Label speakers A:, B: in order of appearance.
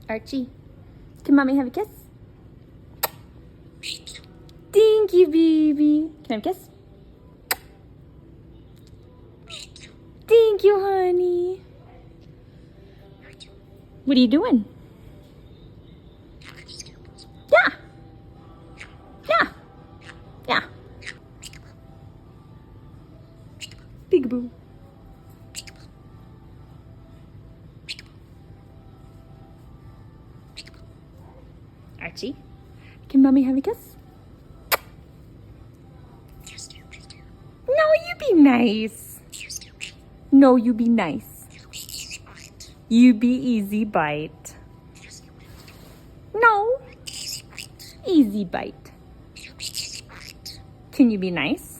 A: Archie, can mommy have a kiss? Thank you, baby. Can I have a kiss? Thank you, honey. What are you doing? Yeah. Yeah. Yeah. Peekaboo. Archie, can mommy have a kiss? No, you be nice. No, you be nice. You be easy bite. No. Easy bite. Can you be nice?